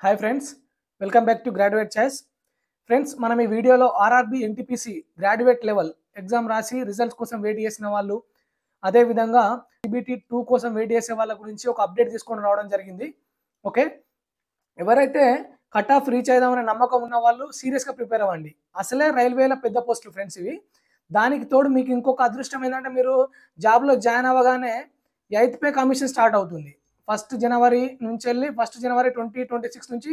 Hi friends, welcome back to graduate choice. Friends, మనం ఈ వీడియోలో RRB NTPC graduate level exam రాసి results కోసం వెయిట్ చేసిన వాళ్ళు, అదేవిధంగా సిబిటి 2 కోసం వెయిట్ చేసే వాళ్ళ గురించి ఒక అప్డేట్ తీసుకొని రావడం జరిగింది. ఓకే, ఎవరైతే కట్ ఆఫ్ రీచ్ అయిదామనే నమ్మకం ఉన్న వాళ్ళు సీరియస్గా ప్రిపేర్ అవ్వండి. అసలే రైల్వేల పెద్ద పోస్టులు ఫ్రెండ్స్ ఇవి. దానికి తోడు మీకు ఇంకొక అదృష్టం ఏంటంటే మీరు జాబ్లో జాయిన్ అవ్వగానే 8th పే కమిషన్ స్టార్ట్ అవుతుంది. 1st జనవరి నుంచి వెళ్ళి 1st జనవరి 2026 నుంచి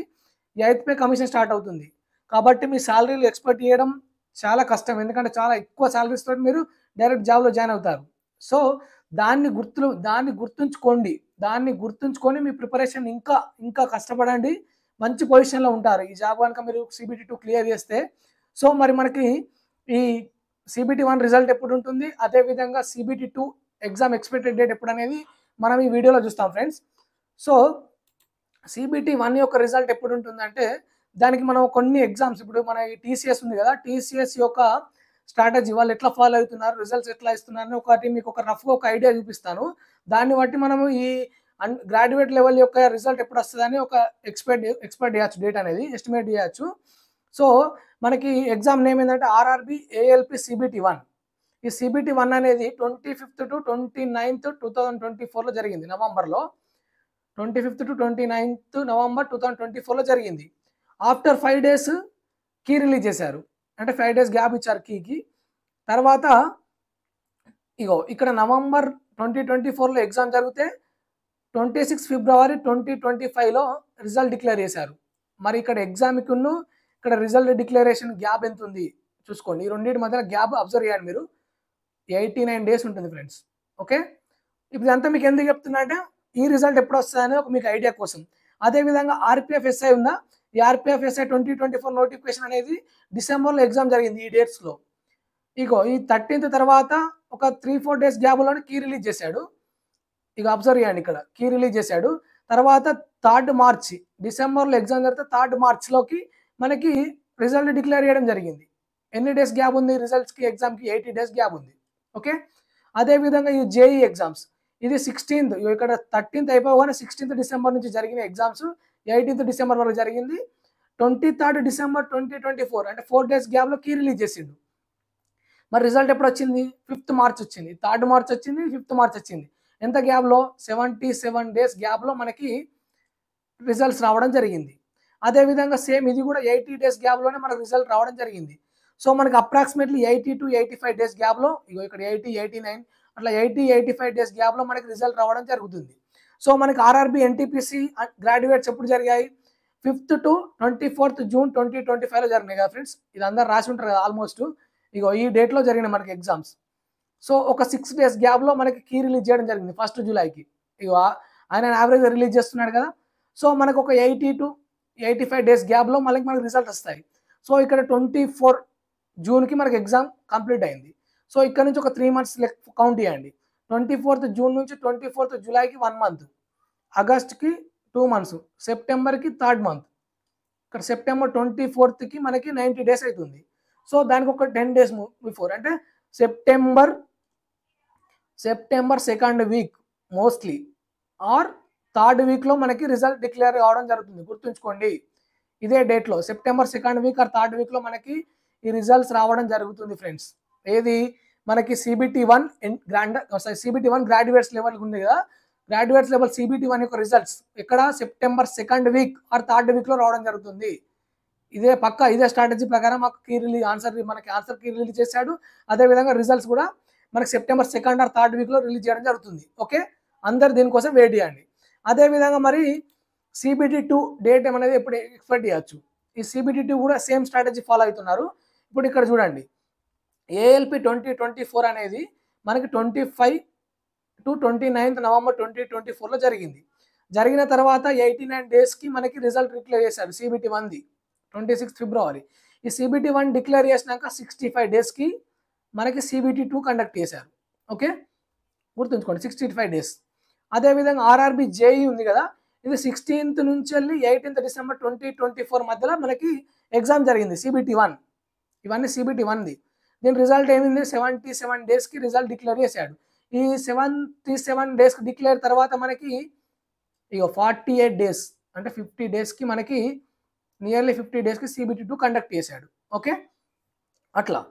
8th పే కమిషన్ స్టార్ట్ అవుతుంది. కాబట్టి మీ శాలరీలు ఎక్స్పెక్ట్ చేయడం చాలా కష్టం, ఎందుకంటే చాలా ఎక్కువ శాలరీస్ తోటి మీరు డైరెక్ట్ జాబ్లో జాయిన్ అవుతారు. సో దాన్ని గుర్తుంచుకోండి. దాన్ని గుర్తుంచుకొని మీ ప్రిపరేషన్ ఇంకా కష్టపడండి. మంచి పొజిషన్లో ఉంటారు ఈ జాబ్ కనుక మీరు సిబిటి 2 క్లియర్ చేస్తే. సో మరి మనకి ఈ సిబిటి 1 రిజల్ట్ ఎప్పుడు ఉంటుంది, అదేవిధంగా సిబిటి 2 ఎగ్జామ్ ఎక్స్పెక్టెడ్ డేట్ ఎప్పుడు అనేది మనం ఈ వీడియోలో చూస్తాం ఫ్రెండ్స్. సో సిబిటి 1 యొక్క రిజల్ట్ ఎప్పుడు ఉంటుందంటే దానికి మనం కొన్ని ఎగ్జామ్స్, ఇప్పుడు మన ఈ టీసీఎస్ ఉంది కదా, టీసీఎస్ యొక్క స్ట్రాటజీ వాళ్ళు ఎట్లా ఫాలో అవుతున్నారు, రిజల్ట్స్ ఎట్లా ఇస్తున్నారు ఒకటి మీకు ఒక రఫ్గా ఒక ఐడియా చూపిస్తాను. దాన్ని బట్టి మనము ఈ గ్రాడ్యుయేట్ లెవెల్ యొక్క రిజల్ట్ ఎప్పుడు వస్తుందని ఒక ఎక్స్పెక్ట్ చేయొచ్చు, డేట్ అనేది ఎస్టిమేట్ చేయొచ్చు. సో మనకి ఎగ్జామ్ నేమ్ ఏంటంటే ఆర్ఆర్బి ఏఎల్పి సిబిటి 1. ఈ సిబిటి 1 అనేది 25th to 29th 2024లో జరిగింది, నవంబర్లో. 25th to 29th నవంబర్ 2024లో జరిగింది. ఆఫ్టర్ 5 days కీ రిలీజ్ చేశారు, అంటే 5 days గ్యాప్ ఇచ్చారు కీకి. తర్వాత ఇగో ఇక్కడ నవంబర్ 2024లో ఎగ్జామ్ జరిగితే 26 ఫిబ్రవరి 2025లో రిజల్ట్ డిక్లేర్ చేశారు. మరి ఇక్కడ ఎగ్జామ్కి ఇక్కడ రిజల్ట్ డిక్లరేషన్ గ్యాప్ ఎంత ఉంది చూసుకోండి. ఈ రెండింటి మధ్యన గ్యాప్ అబ్జర్వ్ చేయండి మీరు. 89 days ఉంటుంది ఫ్రెండ్స్. ఓకే, ఇప్పుడు ఇదంతా మీకు ఎందుకు చెప్తున్నా అంటే ఈ రిజల్ట్ ఎప్పుడు వస్తుందని ఒక మీకు ఐడియా కోసం. అదేవిధంగా ఆర్పిఎఫ్ ఎస్ఐ ఉందా, ఈ ఆర్పిఎఫ్ ఎస్ఐ 2024 నోటిఫికేషన్ అనేది డిసెంబర్లో ఎగ్జామ్ జరిగింది ఈ డేట్స్లో. ఇగో ఈ 13th తర్వాత ఒక 3-4 days గ్యాప్లోనే కీ రిలీజ్ చేశాడు. ఇక అబ్జర్వ్ చేయండి, ఇక్కడ కీ రిలీజ్ చేశాడు. తర్వాత 3rd మార్చి, డిసెంబర్లో ఎగ్జామ్ జరిగితే 3rd మార్చిలోకి మనకి రిజల్ట్ డిక్లేర్ చేయడం జరిగింది. ఎన్ని డేస్ గ్యాప్ ఉంది రిజల్ట్స్కి, ఎగ్జామ్కి? 80 days గ్యాప్ ఉంది. ఓకే, అదేవిధంగా ఈ జేఈ ఎగ్జామ్స్, ఇది 16th, ఇక్కడ 13th అయిపోగానే 16th డిసెంబర్ నుంచి జరిగిన ఎగ్జామ్స్ 18th డిసెంబర్ వరకు జరిగింది. 23rd డిసెంబర్ 2024 అంటే 4 days గ్యాప్లో కీ రిలీజ్ చేసిండు. మరి రిజల్ట్ ఎప్పుడు వచ్చింది? 5th మార్చ్ వచ్చింది, 3rd మార్చ్ వచ్చింది, 5th మార్చ్ వచ్చింది. ఎంత గ్యాప్లో? 77 days గ్యాప్లో మనకి రిజల్ట్స్ రావడం జరిగింది. అదేవిధంగా సేమ్ ఇది కూడా 80 days గ్యాప్లోనే మనకు రిజల్ట్ రావడం జరిగింది. సో మనకి అప్రాక్సిమేట్లీ 80 to 85 days గ్యాప్లో, ఇగో ఇక్కడ 80, 89 అట్లా 80-85 days గ్యాప్లో మనకి రిజల్ట్ రావడం జరుగుతుంది. సో మనకి ఆర్ఆర్బి ఎన్టీపీసీ గ్రాడ్యుయేట్స్ ఎప్పుడు జరిగాయి? 5th to 24th జూన్ 2025లో జరిగినాయి కదా ఫ్రెండ్స్. ఇది అందరు రాసి ఉంటారు కదా ఆల్మోస్ట్. ఇగో ఈ డేట్లో జరిగినాయి మనకి ఎగ్జామ్స్. సో ఒక 6 days గ్యాప్లో మనకి కీ రిలీజ్ చేయడం జరిగింది 1st జూలైకి. ఇగో ఆయన యావరేజ్ రిలీజ్ చేస్తున్నాడు కదా. సో మనకు ఒక 80 to 85 days గ్యాప్లో మనకి రిజల్ట్ వస్తాయి. సో ఇక్కడ 24 జూన్కి మనకి ఎగ్జామ్ కంప్లీట్ అయింది. సో ఇక్కడ నుంచి ఒక 3 months కౌంట్ చేయండి. 24th జూన్ నుంచి 24th జూలైకి 1 month, ఆగస్ట్కి 2 months, సెప్టెంబర్కి 3rd month, ఇక్కడ సెప్టెంబర్ 24th మనకి 90 days అవుతుంది. సో దానికి ఒక 10 days బిఫోర్, అంటే September 2nd week mostly or 3rd వీక్లో మనకి రిజల్ట్ డిక్లేర్ కావడం జరుగుతుంది. గుర్తుంచుకోండి, ఇదే డేట్లో September 2nd week or 3rd వీక్లో మనకి ఈ రిజల్ట్స్ రావడం జరుగుతుంది ఫ్రెండ్స్. ఏది మనకి సిబిటి 1 గ్రాడ్యుయేట్స్ లెవెల్ ఉంది కదా, గ్రాడ్యుయేట్స్ లెవెల్ సిబిటి 1 యొక్క రిజల్ట్స్ ఇక్కడ September 2nd week or 3rd వీక్లో రావడం జరుగుతుంది. ఇదే స్ట్రాటజీ ప్రకారం మాకు మనకి ఆన్సర్ కీ రిలీజ్ చేశాడు. అదేవిధంగా రిజల్ట్స్ కూడా మనకి సెప్టెంబర్ 2nd ఆర్ 3rd వీక్లో రిలీజ్ చేయడం జరుగుతుంది. ఓకే, అందరు దీనికోసం వెయిట్ చేయండి. అదేవిధంగా మరి సిబిటి 2 డేట్ అనేది ఎప్పుడు ఎక్స్పెక్ట్ చేయొచ్చు? ఈ సిబిటి 2 కూడా సేమ్ స్ట్రాటజీ ఫాలో అవుతున్నారు. ఇప్పుడు ఇక్కడ చూడండి, ఏఎల్పి 2024 అనేది మనకి 25 to 29th నవంబర్ 2024లో జరిగిన తర్వాత 89 daysకి మనకి రిజల్ట్ డిక్లేర్ చేశారు సిబిటి 1ది 26 ఫిబ్రవరి. ఈ సిబిటి 1 డిక్లేర్ చేసినాక 65 daysకి మనకి సిబిటి 2 కండక్ట్ చేశారు. ఓకే, గుర్తుంచుకోండి 65 days. అదేవిధంగా ఆర్ఆర్బి జేఈ ఉంది కదా, ఇది 16th నుంచి వెళ్ళి 18th డిసెంబర్ 2024 మధ్యలో మనకి ఎగ్జామ్ జరిగింది సిబిటి 1. ఇవన్నీ సిబిటి 1ది. దీని రిజల్ట్ ఏమింది? 77 daysకి రిజల్ట్ డిక్లేర్ చేశాడు. ఈ 77 daysకి డిక్లేర్ తర్వాత మనకి ఇక 48 days అంటే 50 డేస్కి మనకి నియర్లీ 50 డేస్కి CBT2 కండక్ట్ చేశాడు. ఓకే, అట్లా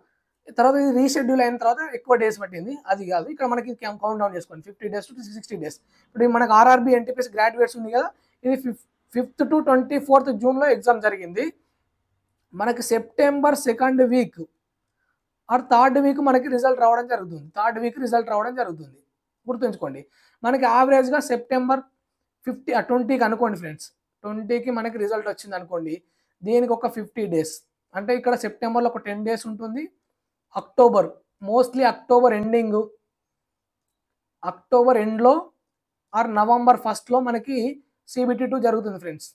తర్వాత ఇది రీషెడ్యూల్ అయిన తర్వాత ఎక్కువ డేస్ పట్టింది, అది కాదు. ఇక్కడ మనకి కౌంట్ డౌన్ చేసుకోండి 50 డేస్ టు 60 డేస్. ఇప్పుడు మనకి ఆర్ఆర్బీ ఎన్టీపీసీ గ్రాడ్యుయేట్స్ ఉంది కదా, ఇది 5th to 24th జూన్లో ఎగ్జామ్ జరిగింది. మనకి September 2nd week or 3rd week మనకి రిజల్ట్ రావడం జరుగుతుంది. గుర్తుంచుకోండి, మనకి యావరేజ్గా సెప్టెంబర్ 20కి అనుకోండి ఫ్రెండ్స్, 20కి మనకి రిజల్ట్ వచ్చింది అనుకోండి. దీనికి ఒక 50 డేస్, అంటే ఇక్కడ సెప్టెంబర్లో ఒక 10 డేస్ ఉంటుంది. అక్టోబర్, మోస్ట్లీ అక్టోబర్ ఎండ్లో ఆర్ నవంబర్ 1స్ట్లో మనకి CBT2 జరుగుతుంది ఫ్రెండ్స్.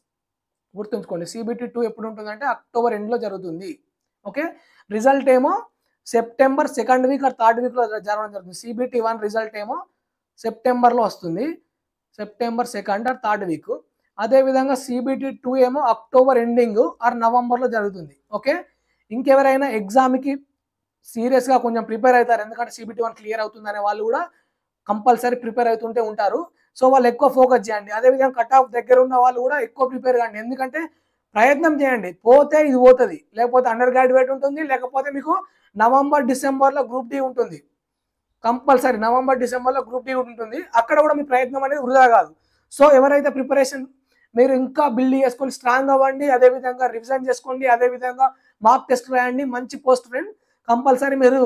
గుర్తుంచుకోండి, CBT2 ఎప్పుడు ఉంటుందంటే అక్టోబర్ ఎండ్లో జరుగుతుంది. ఓకే, రిజల్ట్ ఏమో September 2nd week or 3rd వీక్లో జరగడం జరుగుతుంది. CBT1 రిజల్ట్ ఏమో సెప్టెంబర్లో వస్తుంది, September 2nd are 3rd week. అదేవిధంగా CBT2 ఏమో అక్టోబర్ ఎండింగ్ ఆర్ నవంబర్లో జరుగుతుంది. ఓకే, ఇంకెవరైనా ఎగ్జామ్కి సీరియస్గా కొంచెం ప్రిపేర్ అవుతారు, ఎందుకంటే CBT1 క్లియర్ అవుతుంది అనే వాళ్ళు కూడా కంపల్సరీ ప్రిపేర్ అవుతుంటే ఉంటారు. సో వాళ్ళు ఎక్కువ ఫోకస్ చేయండి. అదేవిధంగా కట్ ఆఫ్ దగ్గర ఉన్న వాళ్ళు కూడా ఎక్కువ ప్రిపేర్ కాండి, ఎందుకంటే ప్రయత్నం చేయండి. పోతే ఇది పోతుంది, లేకపోతే అండర్ గ్రాడ్యుయేట్ ఉంటుంది, లేకపోతే మీకు నవంబర్ డిసెంబర్లో గ్రూప్ డి ఉంటుంది. కంపల్సరీ నవంబర్ డిసెంబర్లో గ్రూప్ డి ఉంటుంది. అక్కడ కూడా మీ ప్రయత్నం అనేది వృధా కాదు. సో ఎవరైతే ప్రిపరేషన్ మీరు ఇంకా బిల్డ్ చేసుకొని స్ట్రాంగ్ అవ్వండి, అదేవిధంగా రివిజన్ చేసుకోండి, అదేవిధంగా మార్క్ టెస్ట్ రాయండి, మంచి పోస్ట్ ఫ్రెండ్. కంపల్సరీ మీరు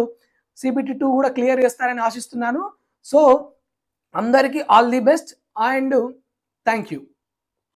CBT2 కూడా క్లియర్ చేస్తారని ఆశిస్తున్నాను. సో అందరికీ all the best and thank you.